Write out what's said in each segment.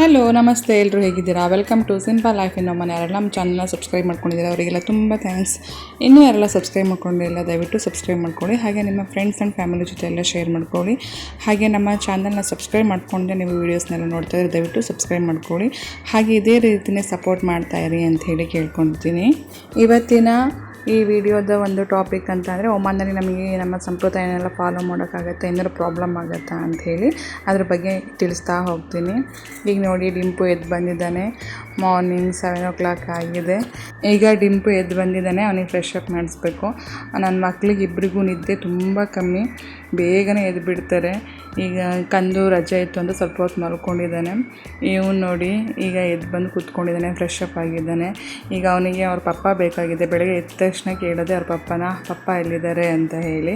Hello ನಮಸ್ತೆ, ಎಲ್ಲರೂ ಹೇಗಿದ್ದೀರಾ? Welcome to simple life in ಮನೆ. ಯಾರೆಲ್ಲ ನಮ್ಮ ಚಾನಲ್ನ ಸಬ್ಸ್ಕ್ರೈಬ್ ಮಾಡ್ಕೊಂಡಿದ್ದೀರಾ ಅವರಿಗೆಲ್ಲ ತುಂಬ ಥ್ಯಾಂಕ್ಸ್. ಇನ್ನೂ ಯಾರೆಲ್ಲ ಸಬ್ಸ್ಕ್ರೈಬ್ ಮಾಡ್ಕೊಂಡಿಲ್ಲ ದಯವಿಟ್ಟು ಸಬ್ಸ್ಕ್ರೈಬ್ ಮಾಡ್ಕೊಳ್ಳಿ. ಹಾಗೆ ನಿಮ್ಮ ಫ್ರೆಂಡ್ಸ್ ಆ್ಯಂಡ್ ಫ್ಯಾಮಿಲಿ ಜೊತೆ ಎಲ್ಲ ಶೇರ್ ಮಾಡ್ಕೊಳ್ಳಿ. ಹಾಗೆ ನಮ್ಮ ಚಾನಲ್ನ ಸಬ್ಸ್ಕ್ರೈಬ್ ಮಾಡ್ಕೊಂಡೆ ನೀವು ವೀಡಿಯೋಸ್ನೆಲ್ಲ ನೋಡ್ತಾ ಇದ್ರೆ ದಯವಿಟ್ಟು ಸಬ್ಸ್ಕ್ರೈಬ್ ಮಾಡ್ಕೊಳ್ಳಿ. ಹಾಗೆ ಇದೇ ರೀತಿಯೇ ಸಪೋರ್ಟ್ ಮಾಡ್ತಾಯಿರಿ ಅಂತ ಹೇಳಿ ಕೇಳ್ಕೊಳ್ತೀನಿ. ಇವತ್ತಿನ ಈ ವಿಡಿಯೋದ ಒಂದು ಟಾಪಿಕ್ ಅಂತ ಅಂದರೆ, ಒಮಾನ್ನಲ್ಲಿ ನಮಗೆ ನಮ್ಮ ಸಂಪ್ರದಾಯನೆಲ್ಲ ಫಾಲೋ ಮಾಡೋಕ್ಕಾಗತ್ತೆ, ಏನಾದ್ರು ಪ್ರಾಬ್ಲಮ್ ಆಗುತ್ತಾ ಅಂಥೇಳಿ ಅದ್ರ ಬಗ್ಗೆ ತಿಳಿಸ್ತಾ ಹೋಗ್ತೀನಿ. ಈಗ ನೋಡಿ, ಡಿಂಪು ಎದ್ದು ಬಂದಿದ್ದಾನೆ. ಮಾರ್ನಿಂಗ್ 7 o'clock ಆಗಿದೆ. ಈಗ ಡಿಂಪು ಎದ್ದು ಬಂದಿದ್ದಾನೆ, ಅವನಿಗೆ ಫ್ರೆಶ್ ಅಪ್ ಮಾಡಿಸ್ಬೇಕು. ನನ್ನ ಮಕ್ಳಿಗೆ ಇಬ್ಬರಿಗೂ ನಿದ್ದೆ ತುಂಬ ಕಮ್ಮಿ, ಬೇಗನೆ ಎದ್ದು ಬಿಡ್ತಾರೆ. ಈಗ ಕಂದು ರಜೆ ಇತ್ತು ಅಂತ ಸ್ವಲ್ಪ ಹೊತ್ತು ಮಲ್ಕೊಂಡಿದ್ದಾನೆ. ಇವನು ನೋಡಿ ಈಗ ಎದ್ದು ಬಂದು ಕೂತ್ಕೊಂಡಿದ್ದಾನೆ, ಫ್ರೆಶ್ ಅಪ್ ಆಗಿದ್ದಾನೆ. ಈಗ ಅವನಿಗೆ ಅವ್ರ ಪಪ್ಪ ಬೇಕಾಗಿದೆ. ಬೆಳಗ್ಗೆ ಎದ್ದ ತಕ್ಷಣ ಕೇಳೋದೆ ಅವ್ರ ಪಪ್ಪ ಎಲ್ಲಿದ್ದಾರೆ ಅಂತ ಹೇಳಿ.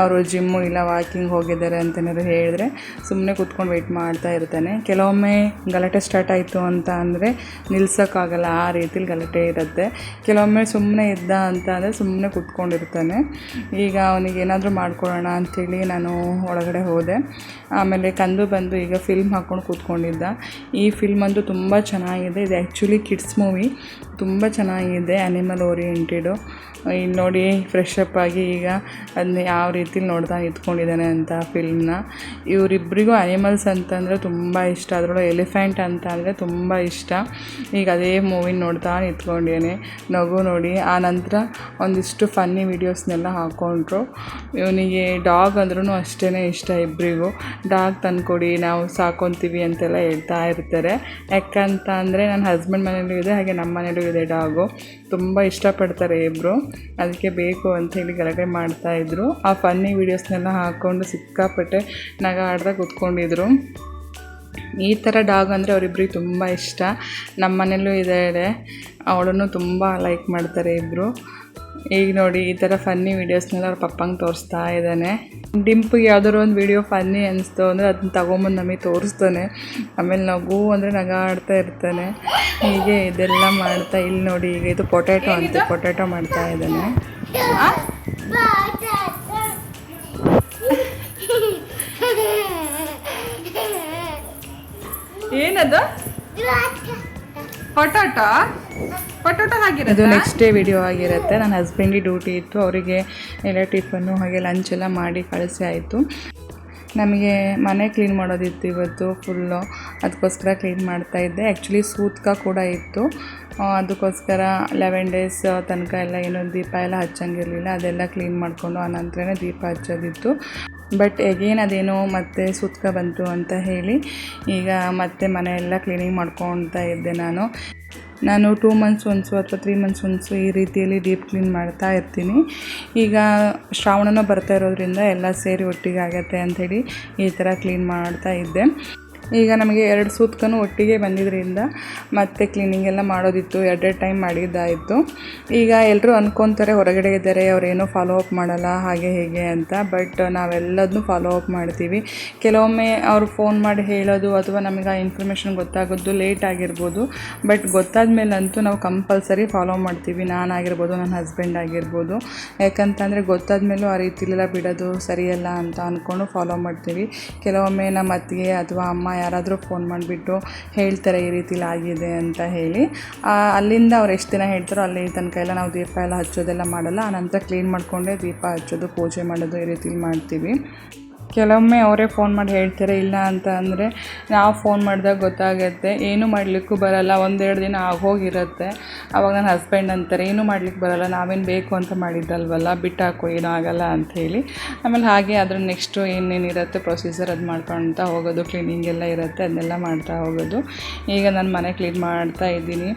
ಅವರು ಜಿಮ್ಮು ಇಲ್ಲ ವಾಕಿಂಗ್ ಹೋಗಿದ್ದಾರೆ ಅಂತೇನಾದ್ರು ಹೇಳಿದ್ರೆ ಸುಮ್ಮನೆ ಕೂತ್ಕೊಂಡು ವೆಯ್ಟ್ ಮಾಡ್ತಾ ಇರ್ತಾನೆ. ಕೆಲವೊಮ್ಮೆ ಗಲಾಟೆ ಸ್ಟಾರ್ಟ್ ಆಯಿತು ಅಂತ ಅಂದರೆ ನಿಲ್ಸೋಕ್ಕಾಗಲ್ಲ, ಆ ರೀತಿಲಿ ಗಲಾಟೆ ಇರುತ್ತೆ. ಕೆಲವೊಮ್ಮೆ ಸುಮ್ಮನೆ ಇದ್ದ ಅಂತ ಅಂದರೆ ಸುಮ್ಮನೆ ಕೂತ್ಕೊಂಡಿರ್ತಾನೆ. ಈಗ ಅವನಿಗೆ ಏನಾದರೂ ಮಾಡ್ಕೊಳ್ಳೋಣ ಅಂಥೇಳಿ ನಾನು ಒಳಗಡೆ ಹೋದೆ. ಆಮೇಲೆ ಕಂದು ಬಂದು ಈಗ ಫಿಲ್ಮ್ ಹಾಕ್ಕೊಂಡು ಕೂತ್ಕೊಂಡಿದ್ದ. ಈ ಫಿಲ್ಮ್ ಅಂತೂ ತುಂಬ ಚೆನ್ನಾಗಿದೆ. ಇದು ಆ್ಯಕ್ಚುಲಿ ಕಿಡ್ಸ್ ಮೂವಿ, ತುಂಬ ಚೆನ್ನಾಗಿದೆ, ಆ್ಯನಿಮಲ್ ಓರಿಯೆಂಟೆಡು. ಇಲ್ಲಿ ನೋಡಿ ಫ್ರೆಶ್ ಅಪ್ ಆಗಿ ಈಗ ಅದನ್ನ ಯಾವ ರೀತಿಲಿ ನೋಡ್ತಾ ನಿಂತ್ಕೊಂಡಿದ್ದಾನೆ ಅಂತ ಫಿಲ್ಮ್ನ. ಇವರಿಬ್ಬರಿಗೂ ಆ್ಯನಿಮಲ್ಸ್ ಅಂತಂದರೆ ತುಂಬ ಇಷ್ಟ, ಅದರೊಳಗೆ ಎಲಿಫೆಂಟ್ ಅಂತ ಅಂದರೆ ತುಂಬ ಇಷ್ಟ. ಈಗ ಅದೇ ಮೂವಿನ ನೋಡ್ತಾ ನಿಂತ್ಕೊಂಡಿದ್ದಾನೆ. ನಗು ನೋಡಿ. ಆ ನಂತರ ಒಂದಿಷ್ಟು ಫನ್ನಿ ವೀಡಿಯೋಸ್ನೆಲ್ಲ ಹಾಕ್ಕೊಂಡ್ರು. ಇವನಿಗೆ ಡಾಗ್ ಅಂದ್ರೂ ಅಷ್ಟೇ ಇಷ್ಟ. ಇಬ್ಬರಿಗೂ ಡಾಗ್ ತಂದುಕೊಡಿ, ನಾವು ಸಾಕೊತೀವಿ ಅಂತೆಲ್ಲ ಹೇಳ್ತಾ ಇರ್ತಾರೆ. ಯಾಕಂತ ಅಂದರೆ ನನ್ನ ಹಸ್ಬೆಂಡ್ ಮನೇಲೂ ಇದೆ, ಹಾಗೆ ನಮ್ಮ ಮನೇಲೂ ಇದೆ ಡಾಗು. ತುಂಬ ಇಷ್ಟಪಡ್ತಾರೆ ಇಬ್ಬರು, ಅದಕ್ಕೆ ಬೇಕು ಅಂಥೇಳಿ ಗಲಾಟೆ ಮಾಡ್ತಾಯಿದ್ರು. ಆ ಫನ್ನಿ ವೀಡಿಯೋಸ್ನೆಲ್ಲ ಹಾಕ್ಕೊಂಡು ಸಿಕ್ಕಾಪಟ್ಟೆ ನಗ ಆಡ್ದಾಗ ಕೂತ್ಕೊಂಡಿದ್ರು. ಈ ಥರ ಡಾಗ್ ಅಂದರೆ ಅವರಿಬ್ರಿಗೆ ತುಂಬ ಇಷ್ಟ. ನಮ್ಮ ಮನೇಲೂ ಇದೆ, ಅವಳನ್ನು ತುಂಬ ಲೈಕ್ ಮಾಡ್ತಾರೆ ಇಬ್ಬರು. ಈಗ ನೋಡಿ, ಈ ಥರ ಫನ್ನಿ ವೀಡಿಯೋಸ್ನೆಲ್ಲ ಅವ್ರ ಪಪ್ಪಂಗೆ ತೋರಿಸ್ತಾ ಇದ್ದಾನೆ. ಡಿಂಪಿಗೆ ಯಾವುದಾದ್ರು ಒಂದು ವೀಡಿಯೋ ಫನ್ನಿ ಅನಿಸ್ತು ಅಂದರೆ ಅದನ್ನ ತೊಗೊಂಬಂದು ನಮಗೆ ತೋರಿಸ್ತಾನೆ. ಆಮೇಲೆ ನಗು ಅಂದರೆ ನಗ ಆಡ್ತಾ ಇರ್ತಾನೆ. ಹೀಗೆ ಇದೆಲ್ಲ ಮಾಡ್ತಾ, ಇಲ್ಲಿ ನೋಡಿ ಈಗ ಇದು ಪೊಟ್ಯಾಟೊ ಅಂತೆ, ಪೊಟ್ಯಾಟೊ ಮಾಡ್ತಾ ಇದ್ದಾನೆ. ಏನದು? ಪೊಟ್ಯಾಟೊ ಆಗಿರೋದು. ಇದು ನೆಕ್ಸ್ಟ್ ಡೇ ವಿಡಿಯೋ ಆಗಿರುತ್ತೆ. ನನ್ನ ಹಸ್ಬೆಂಡಿಗೆ ಡ್ಯೂಟಿ ಇತ್ತು, ಅವರಿಗೆ ಎಲ್ಲ ಟಿಫನ್ನು ಹಾಗೆ ಲಂಚ್ ಎಲ್ಲ ಮಾಡಿ ಕಳಿಸಿ ಆಯಿತು. ನಮಗೆ ಮನೆ ಕ್ಲೀನ್ ಮಾಡೋದಿತ್ತು ಇವತ್ತು ಫುಲ್ಲು, ಅದಕ್ಕೋಸ್ಕರ ಕ್ಲೀನ್ ಮಾಡ್ತಾಯಿದ್ದೆ. ಆ್ಯಕ್ಚುಲಿ ಸೂತ್ಕ ಕೂಡ ಇತ್ತು, ಅದಕ್ಕೋಸ್ಕರ 11 days ತನಕ ಎಲ್ಲ ಏನೋ ದೀಪ ಎಲ್ಲ ಹಚ್ಚಂಗಿರಲಿಲ್ಲ. ಅದೆಲ್ಲ ಕ್ಲೀನ್ ಮಾಡಿಕೊಂಡು ಆನಂತರನೇ ದೀಪ ಹಚ್ಚೋದಿತ್ತು. ಬಟ್ ಎಗೇನ್ ಅದೇನೋ ಮತ್ತೆ ಸೂತ್ಕ ಬಂತು ಅಂತ ಹೇಳಿ ಈಗ ಮತ್ತೆ ಮನೆಯೆಲ್ಲ ಕ್ಲೀನಿಂಗ್ ಮಾಡ್ಕೊಳ್ತಾ ಇದ್ದೆ. ನಾನು 2 months ಒನ್ಸು ಅಥವಾ 3 months ಒನ್ಸು ಈ ರೀತಿಯಲ್ಲಿ ಡೀಪ್ ಕ್ಲೀನ್ ಮಾಡ್ತಾ ಇರ್ತೀನಿ. ಈಗ ಶ್ರಾವಣನೂ ಬರ್ತಾ ಇರೋದ್ರಿಂದ ಎಲ್ಲ ಸೇರಿ ಒಟ್ಟಿಗೆ ಆಗುತ್ತೆ ಅಂಥೇಳಿ ಈ ಥರ ಕ್ಲೀನ್ ಮಾಡ್ತಾ ಇದ್ದೆ. ಈಗ ನಮಗೆ 2 ಸೂತ್ಕನೂ ಒಟ್ಟಿಗೆ ಬಂದಿದ್ದರಿಂದ ಮತ್ತೆ ಕ್ಲೀನಿಂಗ್ ಎಲ್ಲ ಮಾಡೋದಿತ್ತು, 2 ಟೈಮ್ ಮಾಡಿದ್ದಾಯಿತು. ಈಗ ಎಲ್ಲರೂ ಅಂದ್ಕೊತಾರೆ ಹೊರಗಡೆ ಇದ್ದಾರೆ, ಅವರೇನೂ ಫಾಲೋ ಅಪ್ ಮಾಡಲ್ಲ ಹಾಗೆ ಹೇಗೆ ಅಂತ. ಬಟ್ ನಾವೆಲ್ಲದನ್ನೂ ಫಾಲೋ ಅಪ್ ಮಾಡ್ತೀವಿ. ಕೆಲವೊಮ್ಮೆ ಅವರು ಫೋನ್ ಮಾಡಿ ಹೇಳೋದು ಅಥವಾ ನಮಗೆ ಆ ಇನ್ಫಾರ್ಮೇಷನ್ ಗೊತ್ತಾಗೋದು ಲೇಟ್ ಆಗಿರ್ಬೋದು. ಬಟ್ ಗೊತ್ತಾದ ಮೇಲಂತೂ ನಾವು ಕಂಪಲ್ಸರಿ ಫಾಲೋ ಮಾಡ್ತೀವಿ, ನಾನಾಗಿರ್ಬೋದು ನನ್ನ ಹಸ್ಬೆಂಡ್ ಆಗಿರ್ಬೋದು. ಯಾಕಂತಂದರೆ ಗೊತ್ತಾದ ಮೇಲೂ ಆ ರೀತಿಲೆಲ್ಲ ಬಿಡೋದು ಸರಿಯಲ್ಲ ಅಂತ ಅಂದ್ಕೊಂಡು ಫಾಲೋ ಮಾಡ್ತೀವಿ. ಕೆಲವೊಮ್ಮೆ ನಮ್ಮ ಅತ್ತಿಗೆ ಅಥವಾ ಅಮ್ಮ ಯಾರಾದರೂ ಫೋನ್ ಮಾಡಿಬಿಟ್ಟು ಹೇಳ್ತಾರೆ ಈ ರೀತಿಲಿ ಆಗಿದೆ ಅಂತ ಹೇಳಿ. ಅಲ್ಲಿಂದ ಅವ್ರು ಎಷ್ಟು ದಿನ ಹೇಳ್ತಾರೋ ಅಲ್ಲಿ ತನಕ ಎಲ್ಲ ನಾವು ದೀಪ ಎಲ್ಲ ಹಚ್ಚೋದೆಲ್ಲ ಮಾಡಲ್ಲ. ಆನಂತರ ಕ್ಲೀನ್ ಮಾಡಿಕೊಂಡೇ ದೀಪ ಹಚ್ಚೋದು, ಪೂಜೆ ಮಾಡೋದು ಈ ರೀತಿಲಿ ಮಾಡ್ತೀವಿ. ಕೆಲವೊಮ್ಮೆ ಅವರೇ ಫೋನ್ ಮಾಡಿ ಹೇಳ್ತಾರೆ, ಇಲ್ಲ ಅಂತ ಅಂದರೆ ನಾವು ಫೋನ್ ಮಾಡಿದಾಗ ಗೊತ್ತಾಗುತ್ತೆ. ಏನೂ ಮಾಡಲಿಕ್ಕೂ ಬರಲ್ಲ, 1-2 ದಿನ ಆಗೋಗಿರುತ್ತೆ. ಆವಾಗ ನನ್ನ ಹಸ್ಬೆಂಡ್ ಅಂತಾರೆ, ಏನೂ ಮಾಡ್ಲಿಕ್ಕೆ ಬರಲ್ಲ, ನಾವೇನು ಬೇಕು ಅಂತ ಮಾಡಿದ್ದಲ್ವಲ್ಲ, ಬಿಟ್ಟಾಕೋ, ಏನೂ ಆಗಲ್ಲ ಅಂಥೇಳಿ. ಆಮೇಲೆ ಹಾಗೆ ಅದ್ರ ನೆಕ್ಸ್ಟು ಏನೇನಿರುತ್ತೆ ಪ್ರೊಸೀಜರ್ ಅದು ಮಾಡ್ಕೊಳ್ತಾ ಹೋಗೋದು, ಕ್ಲೀನಿಂಗ್ ಎಲ್ಲ ಇರುತ್ತೆ ಅದನ್ನೆಲ್ಲ ಮಾಡ್ತಾ ಹೋಗೋದು. ಈಗ ನಾನು ಮನೆ ಕ್ಲೀನ್ ಮಾಡ್ತಾ ಇದ್ದೀನಿ.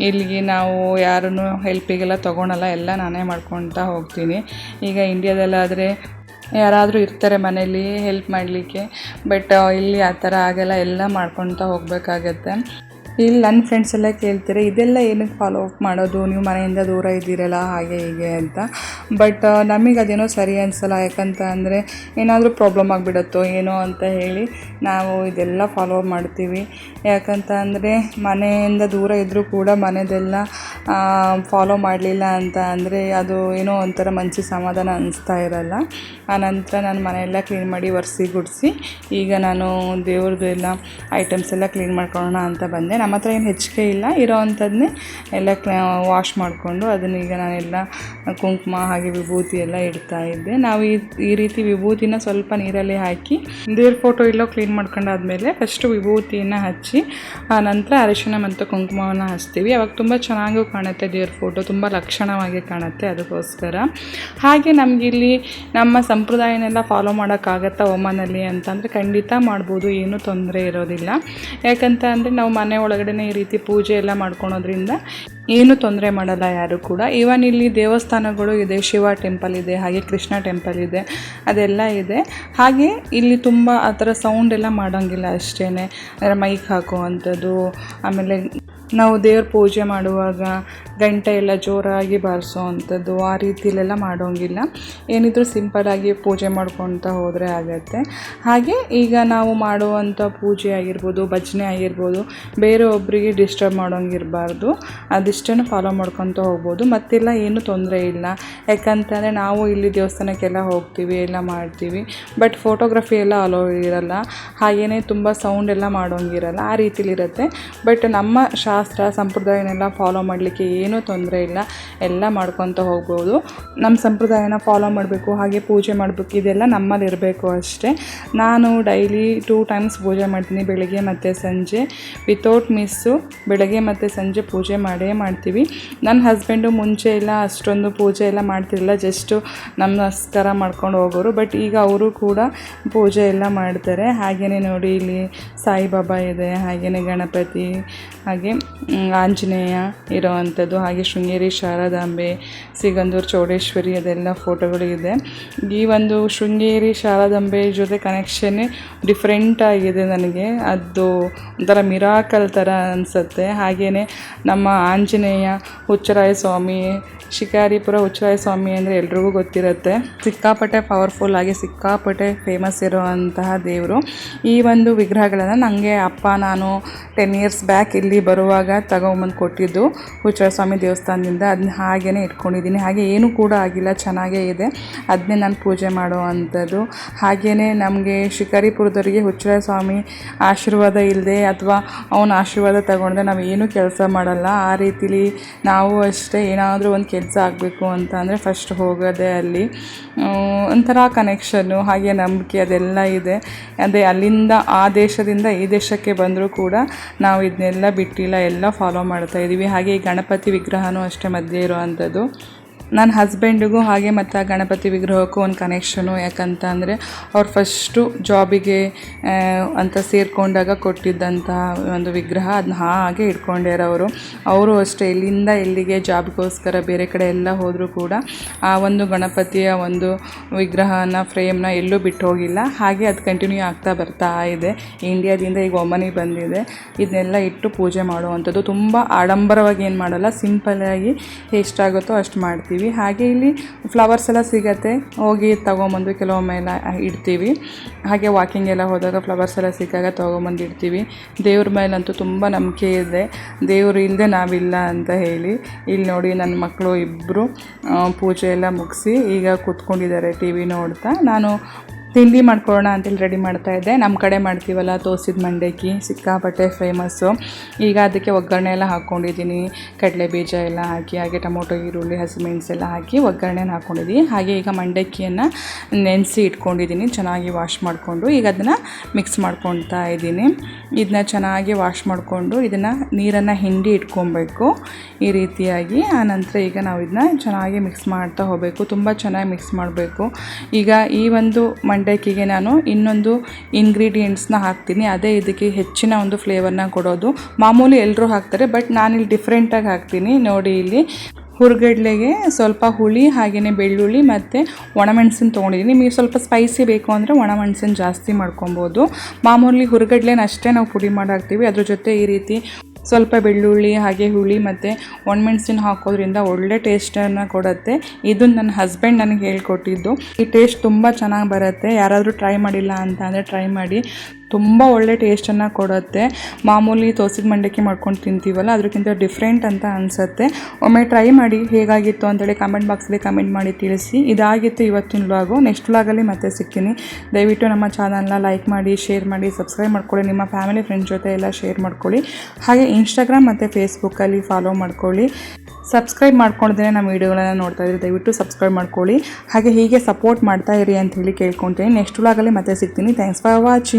ಇಲ್ಲಿಗೆ ನಾವು ಯಾರನ್ನು ಹೆಲ್ಪಿಗೆಲ್ಲ ತೊಗೊಳಲ್ಲ, ಎಲ್ಲ ನಾನೇ ಮಾಡ್ಕೊಳ್ತಾ ಹೋಗ್ತೀನಿ. ಈಗ ಇಂಡಿಯಾದಲ್ಲಾದರೆ ಯಾರಾದರೂ ಇರ್ತಾರೆ ಮನೇಲಿ ಹೆಲ್ಪ್ ಮಾಡಲಿಕ್ಕೆ, ಬಟ್ ಇಲ್ಲಿ ಆ ಥರ ಆಗೆಲ್ಲ ಎಲ್ಲ ಮಾಡ್ಕೊಳ್ತಾ ಹೋಗಬೇಕಾಗತ್ತೆ. ಇಲ್ಲಿ ನನ್ನ ಫ್ರೆಂಡ್ಸ್ ಎಲ್ಲ ಕೇಳ್ತಾರೆ ಇದೆಲ್ಲ ಏನಕ್ಕೆ ಫಾಲೋ ಅಪ್ ಮಾಡೋದು, ನೀವು ಮನೆಯಿಂದ ದೂರ ಇದ್ದೀರಲ್ಲ ಹಾಗೆ ಹೀಗೆ ಅಂತ. ಬಟ್ ನಮಗೆ ಅದೇನೋ ಸರಿ ಅನಿಸಲ್ಲ. ಯಾಕಂತ ಅಂದರೆ ಏನಾದರೂ ಪ್ರಾಬ್ಲಮ್ ಆಗಿಬಿಡುತ್ತೋ ಏನೋ ಅಂತ ಹೇಳಿ ನಾವು ಇದೆಲ್ಲ ಫಾಲೋ ಮಾಡ್ತೀವಿ. ಯಾಕಂತ ಅಂದರೆ ಮನೆಯಿಂದ ದೂರ ಇದ್ದರೂ ಕೂಡ ಮನೆಯದೆಲ್ಲ ಫಾಲೋ ಮಾಡಲಿಲ್ಲ ಅಂತ ಅಂದರೆ ಅದು ಏನೋ ಒಂಥರ ಮನಸ್ಸಿಗೆ ಸಮಾಧಾನ ಅನ್ನಿಸ್ತಾ ಇರಲ್ಲ. ಆನಂತರ ನಾನು ಮನೆಯೆಲ್ಲ ಕ್ಲೀನ್ ಮಾಡಿ ಒರೆಸಿ ಗುಡಿಸಿ ಈಗ ನಾನು ದೇವ್ರದ್ದು ಎಲ್ಲ ಐಟಮ್ಸ್ ಎಲ್ಲ ಕ್ಲೀನ್ ಮಾಡ್ಕೊಳ್ಳೋಣ ಅಂತ ಬಂದೆ. ನಮ್ಮ ಹತ್ರ ಏನು ಹೆಚ್ಚಿಗೆ ಇಲ್ಲ, ಇರೋ ಅಂಥದ್ದನ್ನೇ ಎಲ್ಲ ವಾಶ್ ಮಾಡಿಕೊಂಡು ಅದನ್ನೀಗ ನಾನೆಲ್ಲ ಕುಂಕುಮ ಹಾಗೆ ವಿಭೂತಿ ಎಲ್ಲ ಇಡ್ತಾ ಇದ್ದೆ. ನಾವು ಈ ರೀತಿ ವಿಭೂತಿನ ಸ್ವಲ್ಪ ನೀರಲ್ಲಿ ಹಾಕಿ ದೇವ್ರ ಫೋಟೋ ಎಲ್ಲೋ ಕ್ಲೀನ್ ಮಾಡ್ಕೊಂಡಾದ್ಮೇಲೆ ಫಸ್ಟು ವಿಭೂತಿಯನ್ನು ಹಚ್ಚಿ ಆನಂತರ ಅರಿಶಿನ ಮತ್ತು ಕುಂಕುಮವನ್ನು ಹಚ್ತೀವಿ. ಅವಾಗ ತುಂಬ ಚೆನ್ನಾಗೂ ಕಾಣುತ್ತೆ, ದೇವ್ರ ಫೋಟೋ ತುಂಬ ಲಕ್ಷಣವಾಗಿ ಕಾಣುತ್ತೆ. ಅದಕ್ಕೋಸ್ಕರ ಹಾಗೆ ನಮಗಿಲ್ಲಿ ನಮ್ಮ ಸಂಪ್ರದಾಯನೆಲ್ಲ ಫಾಲೋ ಮಾಡೋಕ್ಕಾಗತ್ತಾ ಒಮ್ಮನಲ್ಲಿ ಅಂತಂದರೆ ಖಂಡಿತ ಮಾಡ್ಬೋದು, ಏನೂ ತೊಂದರೆ ಇರೋದಿಲ್ಲ. ಯಾಕಂತ ಅಂದರೆ ನಾವು ಮನೆ ಒಳಗಡೆ ಈ ರೀತಿ ಪೂಜೆ ಎಲ್ಲ ಮಾಡ್ಕೊಳೋದ್ರಿಂದ ಏನೂ ತೊಂದರೆ ಮಾಡಲ್ಲ ಯಾರು ಕೂಡ. ಈವನ್ ಇಲ್ಲಿ ದೇವಸ್ಥಾನಗಳು ಇದೆ, ಶಿವ ಟೆಂಪಲ್ ಇದೆ, ಹಾಗೆ ಕೃಷ್ಣ ಟೆಂಪಲ್ ಇದೆ, ಅದೆಲ್ಲ ಇದೆ. ಹಾಗೆ ಇಲ್ಲಿ ತುಂಬ ಆ ಥರ ಸೌಂಡ್ ಎಲ್ಲ ಮಾಡೋಂಗಿಲ್ಲ ಅಷ್ಟೇ, ಅಂದರೆ ಮೈಕ್ ಹಾಕುವಂಥದ್ದು. ಆಮೇಲೆ ನಾವು ದೇವ್ರ ಪೂಜೆ ಮಾಡುವಾಗ ಗಂಟೆ ಎಲ್ಲ ಜೋರಾಗಿ ಬಾರಿಸೋ ಅಂಥದ್ದು ಆ ರೀತಿಲೆಲ್ಲ ಮಾಡೋಂಗಿಲ್ಲ. ಏನಿದ್ರು ಸಿಂಪಲಾಗಿ ಪೂಜೆ ಮಾಡ್ಕೊತ ಹೋದರೆ ಆಗುತ್ತೆ. ಹಾಗೆ ಈಗ ನಾವು ಮಾಡುವಂಥ ಪೂಜೆ ಆಗಿರ್ಬೋದು, ಭಜನೆ ಆಗಿರ್ಬೋದು, ಬೇರೆ ಒಬ್ಬರಿಗೆ ಡಿಸ್ಟರ್ಬ್ ಮಾಡೋಂಗಿರಬಾರ್ದು. ಅದಿಷ್ಟನ್ನು ಫಾಲೋ ಮಾಡ್ಕೊತ ಹೋಗ್ಬೋದು, ಮತ್ತೆಲ್ಲ ಏನೂ ತೊಂದರೆ ಇಲ್ಲ. ಯಾಕಂತಂದರೆ ನಾವು ಇಲ್ಲಿ ದೇವಸ್ಥಾನಕ್ಕೆಲ್ಲ ಹೋಗ್ತೀವಿ, ಎಲ್ಲ ಮಾಡ್ತೀವಿ, ಬಟ್ ಫೋಟೋಗ್ರಫಿ ಎಲ್ಲ ಅಲೋ ಇರಲ್ಲ. ಹಾಗೆಯೇ ತುಂಬ ಸೌಂಡ್ ಎಲ್ಲ ಮಾಡೋಂಗಿರಲ್ಲ, ಆ ರೀತಿಲಿರುತ್ತೆ. ಬಟ್ ನಮ್ಮ ಶಾಸ್ತ್ರ ಸಂಪ್ರದಾಯನೆಲ್ಲ ಫಾಲೋ ಮಾಡಲಿಕ್ಕೆ ಏನೂ ತೊಂದರೆ ಇಲ್ಲ, ಎಲ್ಲ ಮಾಡ್ಕೊತ ಹೋಗ್ಬೋದು. ನಮ್ಮ ಸಂಪ್ರದಾಯನ ಫಾಲೋ ಮಾಡಬೇಕು, ಹಾಗೆ ಪೂಜೆ ಮಾಡಬೇಕು, ಇದೆಲ್ಲ ನಮ್ಮಲ್ಲಿ ಇರಬೇಕು ಅಷ್ಟೇ. ನಾನು ಡೈಲಿ 2 ಟೈಮ್ಸ್ ಪೂಜೆ ಮಾಡ್ತೀನಿ, ಬೆಳಗ್ಗೆ ಮತ್ತು ಸಂಜೆ. ವಿತೌಟ್ ಮಿಸ್ಸು ಬೆಳಗ್ಗೆ ಮತ್ತು ಸಂಜೆ ಪೂಜೆ ಮಾಡೇ ಮಾಡ್ತೀವಿ. ನನ್ನ ಹಸ್ಬೆಂಡು ಮುಂಚೆ ಎಲ್ಲ ಅಷ್ಟೊಂದು ಪೂಜೆ ಎಲ್ಲ ಮಾಡ್ತಿರಲಿಲ್ಲ, ಜಸ್ಟು ನಮಸ್ಕಾರ ಮಾಡ್ಕೊಂಡು ಹೋಗೋರು. ಬಟ್ ಈಗ ಅವರು ಕೂಡ ಪೂಜೆ ಎಲ್ಲ ಮಾಡ್ತಾರೆ. ಹಾಗೆಯೇ ನೋಡಿ ಇಲ್ಲಿ ಸಾಯಿಬಾಬಾ ಇದೆ, ಹಾಗೆಯೇ ಗಣಪತಿ, ಹಾಗೆ ಆಂಜನೇಯ ಇರೋವಂಥದ್ದು, ಹಾಗೆ ಶೃಂಗೇರಿ ಶಾರದಾಂಬೆ, ಸಿಗಂದೂರು ಚೌಡೇಶ್ವರಿ ಅದೆಲ್ಲ ಫೋಟೋಗಳು ಇದೆ. ಈ ಒಂದು ಶೃಂಗೇರಿ ಶಾರದಾಂಬೆ ಜೊತೆ ಕನೆಕ್ಷನ್ನೇ ಡಿಫ್ರೆಂಟ್ ಆಗಿದೆ ನನಗೆ, ಅದು ಒಂಥರ ಮಿರಾಕಲ್ ಥರ ಅನಿಸುತ್ತೆ. ಹಾಗೆಯೇ ನಮ್ಮ ಆಂಜನೇಯ ಹುಚ್ಚರಾಯ ಸ್ವಾಮಿ, ಶಿಕಾರಿಪುರ ಹುಚ್ಚರಾಯ ಸ್ವಾಮಿ ಅಂದರೆ ಎಲ್ರಿಗೂ ಗೊತ್ತಿರುತ್ತೆ, ಸಿಕ್ಕಾಪಟ್ಟೆ ಪವರ್ಫುಲ್ ಆಗಿ ಸಿಕ್ಕಾಪಟ್ಟೆ ಫೇಮಸ್ ಇರೋವಂತಹ ದೇವರು. ಈ ಒಂದು ವಿಗ್ರಹಗಳನ್ನು ನನಗೆ ಅಪ್ಪ ನಾನು 10 ಇಯರ್ಸ್ ಬ್ಯಾಕ್ ಇಲ್ಲಿ ಬರುವಾಗ ತಗೊಂಬಂದು ಕೊಟ್ಟಿದ್ದು ಹುಚ್ಚರಾಯ ಸ್ವಾಮಿ ದೇವಸ್ಥಾನದಿಂದ. ಅದನ್ನ ಹಾಗೇ ಇಟ್ಕೊಂಡಿದ್ದೀನಿ. ಹಾಗೆ ಏನೂ ಕೂಡ ಆಗಿಲ್ಲ, ಚೆನ್ನಾಗೇ ಇದೆ. ಅದನ್ನೇ ನಾನು ಪೂಜೆ ಮಾಡೋ ಅಂಥದ್ದು. ಹಾಗೆಯೇ ನಮಗೆ ಶಿಕಾರಿಪುರದವರಿಗೆ ಹುಚ್ಚರಾಯ ಸ್ವಾಮಿ ಆಶೀರ್ವಾದ ಇಲ್ಲದೆ ಅಥವಾ ಅವನ ಆಶೀರ್ವಾದ ತಗೊಂಡ್ರೆ ನಾವು ಏನೂ ಕೆಲಸ ಮಾಡಲ್ಲ. ಆ ರೀತಿಲಿ ನಾವು ಅಷ್ಟೇ, ಏನಾದರೂ ಒಂದು ಕೆಲಸ ಆಗಬೇಕು ಅಂತ ಅಂದರೆ ಫಸ್ಟ್ ಹೋಗೋದೇ ಅಲ್ಲಿ. ಒಂಥರ ಕನೆಕ್ಷನ್ನು, ಹಾಗೆ ನಂಬಿಕೆ ಅದೆಲ್ಲ ಇದೆ. ಅದೇ ಅಲ್ಲಿಂದ ಆ ದೇಶದಿಂದ ಈ ದೇಶಕ್ಕೆ ಬಂದರೂ ಕೂಡ ನಾವು ಇದನ್ನೆಲ್ಲ ಬಿಟ್ಟಿಲ್ಲ, ಎಲ್ಲ ಫಾಲೋ ಮಾಡ್ತಾ ಇದ್ದೀವಿ. ಹಾಗೆ ಈ ಗಣಪತಿ ವಿಗ್ರಹನೂ ಅಷ್ಟೇ ಮಧ್ಯೆ ಇರೋವಂಥದ್ದು. ನನ್ನ ಹಸ್ಬೆಂಡಿಗೂ ಹಾಗೆ ಮತ್ತು ಆ ಗಣಪತಿ ವಿಗ್ರಹಕ್ಕೂ ಒಂದು ಕನೆಕ್ಷನು. ಯಾಕಂತ ಅಂದರೆ ಅವ್ರು ಫಸ್ಟು ಜಾಬಿಗೆ ಅಂತ ಸೇರಿಕೊಂಡಾಗ ಕೊಟ್ಟಿದ್ದಂತಹ ಒಂದು ವಿಗ್ರಹ, ಅದನ್ನ ಹಾಗೆ ಇಟ್ಕೊಂಡ್ಯಾರ ಅವರು ಅಷ್ಟೇ. ಇಲ್ಲಿಂದ ಇಲ್ಲಿಗೆ ಜಾಬ್ಗೋಸ್ಕರ ಬೇರೆ ಕಡೆ ಎಲ್ಲ ಹೋದರೂ ಕೂಡ ಆ ಒಂದು ಗಣಪತಿಯ ಒಂದು ವಿಗ್ರಹನ ಫ್ರೇಮ್ನ ಎಲ್ಲೂ ಬಿಟ್ಟು ಹೋಗಿಲ್ಲ. ಹಾಗೆ ಅದು ಕಂಟಿನ್ಯೂ ಆಗ್ತಾ ಬರ್ತಾ ಇದೆ. ಇಂಡಿಯಾದಿಂದ ಈಗ ಒಮ್ಮನಿಗೆ ಬಂದಿದೆ. ಇದನ್ನೆಲ್ಲ ಇಟ್ಟು ಪೂಜೆ ಮಾಡುವಂಥದ್ದು. ತುಂಬ ಆಡಂಬರವಾಗಿ ಏನು ಮಾಡಲ್ಲ, ಸಿಂಪಲ್ಲಾಗಿ ಎಷ್ಟಾಗುತ್ತೋ ಅಷ್ಟು ಮಾಡ್ತೀವಿ. ಹಾಗೆ ಇಲ್ಲಿ ಫ್ಲವರ್ಸ್ ಎಲ್ಲ ಸಿಗತ್ತೆ, ಹೋಗಿ ತೊಗೊಂಬಂದು ಕೆಲವೊಮ್ಮೆ ಎಲ್ಲ ಇಡ್ತೀವಿ. ಹಾಗೆ ವಾಕಿಂಗ್ ಎಲ್ಲ ಹೋದಾಗ ಫ್ಲವರ್ಸ್ ಎಲ್ಲ ಸಿಕ್ಕಾಗ ತೊಗೊಂಬಂದು ಇಡ್ತೀವಿ. ದೇವ್ರ ಮೇಲಂತೂ ತುಂಬ ನಂಬಿಕೆ ಇದೆ, ದೇವರು ಇಲ್ಲದೆ ನಾವಿಲ್ಲ ಅಂತ ಹೇಳಿ. ಇಲ್ಲಿ ನೋಡಿ ನನ್ನ ಮಕ್ಕಳು ಇಬ್ಬರು ಪೂಜೆ ಎಲ್ಲ ಮುಗಿಸಿ ಈಗ ಕೂತ್ಕೊಂಡಿದ್ದಾರೆ ಟಿ ವಿ ನೋಡ್ತಾ. ನಾನು ತಿಂಡಿ ಮಾಡ್ಕೊಳ್ಳೋಣ ಅಂತೇಳಿ ರೆಡಿ ಮಾಡ್ತಾಯಿದ್ದೆ. ನಮ್ಮ ಕಡೆ ಮಾಡ್ತೀವಲ್ಲ ತೋಸಿದ ಮಂಡಕ್ಕಿ, ಸಿಕ್ಕಾಪಟ್ಟೆ ಫೇಮಸ್ಸು. ಈಗ ಅದಕ್ಕೆ ಒಗ್ಗರಣೆ ಎಲ್ಲ ಹಾಕ್ಕೊಂಡಿದ್ದೀನಿ, ಕಡಲೆ ಬೀಜ ಎಲ್ಲ ಹಾಕಿ, ಹಾಗೆ ಟೊಮೊಟೊ, ಈರುಳ್ಳಿ, ಹಸಿಮೆಣಸು ಎಲ್ಲ ಹಾಕಿ ಒಗ್ಗರಣೆನ ಹಾಕ್ಕೊಂಡಿದ್ದೀನಿ. ಹಾಗೆ ಈಗ ಮಂಡಕ್ಕಿಯನ್ನು ನೆನೆಸಿ ಇಟ್ಕೊಂಡಿದ್ದೀನಿ, ಚೆನ್ನಾಗಿ ವಾಶ್ ಮಾಡಿಕೊಂಡು ಈಗ ಅದನ್ನು ಮಿಕ್ಸ್ ಮಾಡ್ಕೊತಾ ಇದ್ದೀನಿ. ಇದನ್ನ ಚೆನ್ನಾಗಿ ವಾಶ್ ಮಾಡಿಕೊಂಡು ಇದನ್ನು ನೀರನ್ನು ಹಿಂಡಿ ಇಟ್ಕೊಬೇಕು ಈ ರೀತಿಯಾಗಿ. ಆನಂತರ ಈಗ ನಾವು ಇದನ್ನ ಚೆನ್ನಾಗಿ ಮಿಕ್ಸ್ ಮಾಡ್ತಾ ಹೋಗಬೇಕು, ತುಂಬ ಚೆನ್ನಾಗಿ ಮಿಕ್ಸ್ ಮಾಡಬೇಕು. ಈಗ ಈ ಒಂದು ಮಂಡಕ್ಕಿಗೆ ನಾನು ಇನ್ನೊಂದು ಇಂಗ್ರೀಡಿಯೆಂಟ್ಸ್ನ ಹಾಕ್ತೀನಿ, ಅದೇ ಇದಕ್ಕೆ ಹೆಚ್ಚಿನ ಒಂದು ಫ್ಲೇವರ್ನ ಕೊಡೋದು. ಮಾಮೂಲಿ ಎಲ್ಲರೂ ಹಾಕ್ತಾರೆ, ಬಟ್ ನಾನಿಲ್ಲಿ ಡಿಫ್ರೆಂಟಾಗಿ ಹಾಕ್ತೀನಿ. ನೋಡಿ ಇಲ್ಲಿ ಹುರ್ಗಡ್ಲೆಗೆ ಸ್ವಲ್ಪ ಹುಳಿ, ಹಾಗೆಯೇ ಬೆಳ್ಳುಳ್ಳಿ ಮತ್ತು ಒಣಮೆಣಸನ್ನು ತೊಗೊಂಡಿದ್ದೀನಿ. ನಿಮಗೆ ಸ್ವಲ್ಪ ಸ್ಪೈಸಿ ಬೇಕು ಅಂದರೆ ಒಣಮೆಣಸನ್ನು ಜಾಸ್ತಿ ಮಾಡ್ಕೊಬೋದು. ಮಾಮೂಲಿ ಹುರ್ಗಡ್ಲೆನ ಅಷ್ಟೇ ನಾವು ಪುಡಿ ಮಾಡಿ ಹಾಕ್ತೀವಿ. ಅದ್ರ ಜೊತೆ ಈ ರೀತಿ ಸ್ವಲ್ಪ ಬೆಳ್ಳುಳ್ಳಿ ಹಾಗೆ ಹುಳಿ ಮತ್ತು ಒಣಮೆಣಸಿನ ಹಾಕೋದ್ರಿಂದ ಒಳ್ಳೆ ಟೇಸ್ಟನ್ನು ಕೊಡುತ್ತೆ. ಇದು ನನ್ನ ಹಸ್ಬೆಂಡ್ ನನಗೆ ಹೇಳ್ಕೊಟ್ಟಿದ್ದು. ಈ ಟೇಸ್ಟ್ ತುಂಬ ಚೆನ್ನಾಗಿ ಬರುತ್ತೆ. ಯಾರಾದರೂ ಟ್ರೈ ಮಾಡಿಲ್ಲ ಅಂತ ಅಂದರೆ ಟ್ರೈ ಮಾಡಿ, ತುಂಬ ಒಳ್ಳೆ ಟೇಸ್ಟನ್ನು ಕೊಡುತ್ತೆ. ಮಾಮೂಲಿ ತೋಸಿದ ಮಂಡಕ್ಕಿ ಮಾಡ್ಕೊಂಡು ತಿಂತೀವಲ್ಲ ಅದಕ್ಕಿಂತ ಡಿಫ್ರೆಂಟ್ ಅಂತ ಅನಿಸುತ್ತೆ. ಒಮ್ಮೆ ಟ್ರೈ ಮಾಡಿ ಹೇಗಾಗಿತ್ತು ಅಂತೇಳಿ ಕಮೆಂಟ್ ಬಾಕ್ಸಲ್ಲಿ ಕಮೆಂಟ್ ಮಾಡಿ ತಿಳಿಸಿ. ಇದಾಗಿತ್ತು ಇವತ್ತಿನ ವ್ಲಾಗು. ನೆಕ್ಸ್ಟ್ ವ್ಲಾಗಲ್ಲಿ ಮತ್ತೆ ಸಿಗ್ತೀನಿ. ದಯವಿಟ್ಟು ನಮ್ಮ ಚಾನಲ್ನ ಲೈಕ್ ಮಾಡಿ, ಶೇರ್ ಮಾಡಿ, ಸಬ್ಸ್ಕ್ರೈಬ್ ಮಾಡ್ಕೊಳ್ಳಿ. ನಿಮ್ಮ ಫ್ಯಾಮಿಲಿ ಫ್ರೆಂಡ್ಸ್ ಜೊತೆ ಎಲ್ಲ ಶೇರ್ ಮಾಡ್ಕೊಳ್ಳಿ. ಹಾಗೆ ಇನ್ಸ್ಟಾಗ್ರಾಮ್ ಮತ್ತು ಫೇಸ್ಬುಕ್ಕಲ್ಲಿ ಫಾಲೋ ಮಾಡ್ಕೊಳ್ಳಿ. ಸಬ್ಸ್ಕ್ರೈಬ್ ಮಾಡ್ಕೊಳ್ದೇ ನಮ್ಮ ವೀಡಿಯೋಗಳನ್ನು ನೋಡ್ತಾ ಇದ್ದರೆ ದಯವಿಟ್ಟು ಸಬ್ಸ್ಕ್ರೈಬ್ ಮಾಡ್ಕೊಳ್ಳಿ. ಹಾಗೆ ಹೀಗೆ ಸಪೋರ್ಟ್ ಮಾಡ್ತಾ ಇರಿ ಅಂತ ಹೇಳಿ ಕೇಳ್ಕೊತೀನಿ. ನೆಕ್ಸ್ಟ್ ವ್ಲಾಗಲ್ಲಿ ಮತ್ತೆ ಸಿಗ್ತೀನಿ. Thanks for watching.